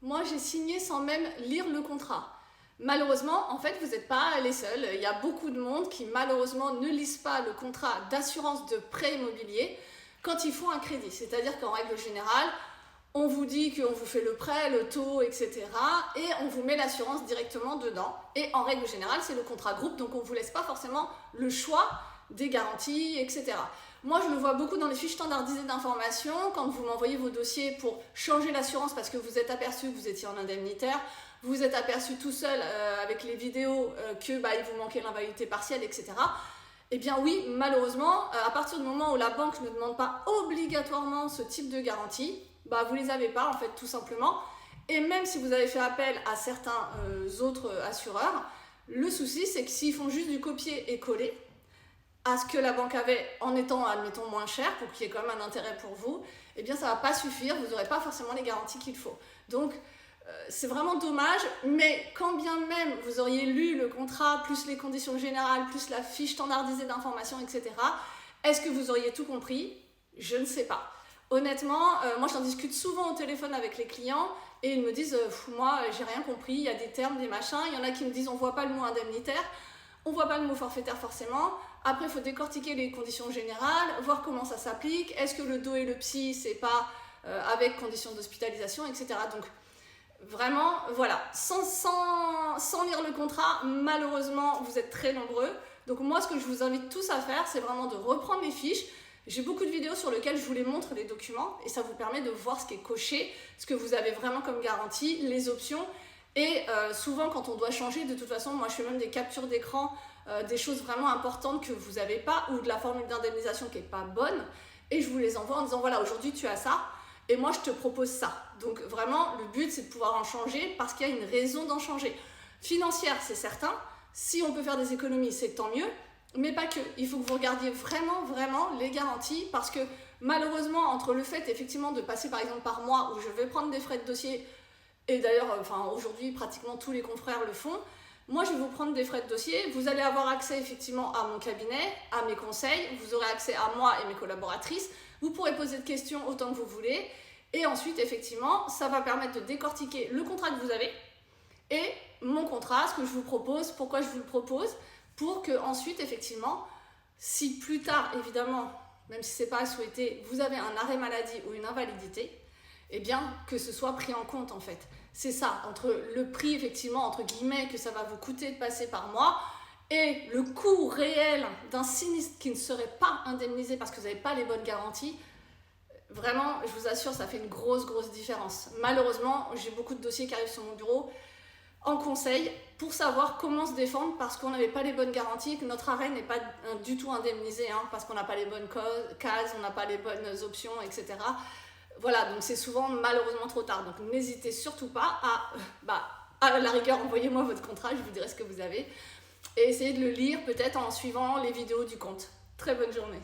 Moi, j'ai signé sans même lire le contrat. Malheureusement, en fait, vous n'êtes pas les seuls. Il y a beaucoup de monde qui, malheureusement, ne lisent pas le contrat d'assurance de prêt immobilier quand ils font un crédit. C'est-à-dire qu'en règle générale, on vous dit qu'on vous fait le prêt, le taux, etc. Et on vous met l'assurance directement dedans. Et en règle générale, c'est le contrat groupe, donc on ne vous laisse pas forcément le choix des garanties, etc. Moi, je le vois beaucoup dans les fiches standardisées d'information, quand vous m'envoyez vos dossiers pour changer l'assurance parce que vous êtes aperçu que vous étiez en indemnitaire, vous êtes aperçu tout seul avec les vidéos que il vous manquait l'invalidité partielle, etc. Eh bien oui, malheureusement, à partir du moment où la banque ne demande pas obligatoirement ce type de garantie, vous ne les avez pas en fait tout simplement. Et même si vous avez fait appel à certains autres assureurs, le souci c'est que s'ils font juste du copier et coller à ce que la banque avait en étant, admettons, moins cher pour qu'il y ait quand même un intérêt pour vous, eh bien ça ne va pas suffire, vous n'aurez pas forcément les garanties qu'il faut. Donc c'est vraiment dommage, mais quand bien même vous auriez lu le contrat, plus les conditions générales, plus la fiche standardisée d'information, etc., est-ce que vous auriez tout compris? Je ne sais pas. Honnêtement, moi j'en discute souvent au téléphone avec les clients et ils me disent moi j'ai rien compris, il y a des termes, des machins, il y en a qui me disent on voit pas le mot indemnitaire, on voit pas le mot forfaitaire forcément. Après il faut décortiquer les conditions générales, voir comment ça s'applique, est-ce que le dos et le psy c'est pas avec conditions d'hospitalisation, etc. Donc vraiment, voilà, sans lire le contrat, malheureusement, vous êtes très nombreux. Donc moi, ce que je vous invite tous à faire, c'est vraiment de reprendre les fiches. J'ai beaucoup de vidéos sur lesquelles je vous les montre, les documents, et ça vous permet de voir ce qui est coché, ce que vous avez vraiment comme garantie, les options. Et souvent, quand on doit changer, de toute façon, moi, je fais même des captures d'écran, des choses vraiment importantes que vous n'avez pas, ou de la formule d'indemnisation qui n'est pas bonne, et je vous les envoie en disant, voilà, aujourd'hui, tu as ça. Et moi, je te propose ça. Donc vraiment, le but, c'est de pouvoir en changer parce qu'il y a une raison d'en changer. Financière, c'est certain. Si on peut faire des économies, c'est tant mieux. Mais pas que. Il faut que vous regardiez vraiment, vraiment les garanties parce que malheureusement, entre le fait effectivement de passer par exemple par mois où je vais prendre des frais de dossier, et d'ailleurs, aujourd'hui, pratiquement tous les confrères le font, moi, je vais vous prendre des frais de dossier. Vous allez avoir accès effectivement à mon cabinet, à mes conseils. Vous aurez accès à moi et mes collaboratrices. Vous pourrez poser de questions autant que vous voulez. Et ensuite, effectivement, ça va permettre de décortiquer le contrat que vous avez et mon contrat, ce que je vous propose, pourquoi je vous le propose, pour que ensuite, effectivement, si plus tard, évidemment, même si ce n'est pas à souhaiter, vous avez un arrêt maladie ou une invalidité, eh bien, que ce soit pris en compte, en fait. C'est ça, entre le prix, effectivement, entre guillemets, que ça va vous coûter de passer par mois, et le coût réel d'un sinistre qui ne serait pas indemnisé parce que vous n'avez pas les bonnes garanties, vraiment, je vous assure, ça fait une grosse, grosse différence. Malheureusement, j'ai beaucoup de dossiers qui arrivent sur mon bureau en conseil pour savoir comment se défendre parce qu'on n'avait pas les bonnes garanties et que notre arrêt n'est pas du tout indemnisé parce qu'on n'a pas les bonnes cases, on n'a pas les bonnes options, etc. Voilà, donc c'est souvent malheureusement trop tard. Donc n'hésitez surtout pas à la rigueur, envoyez-moi votre contrat, je vous dirai ce que vous avez. Et essayez de le lire peut-être en suivant les vidéos du compte. Très bonne journée.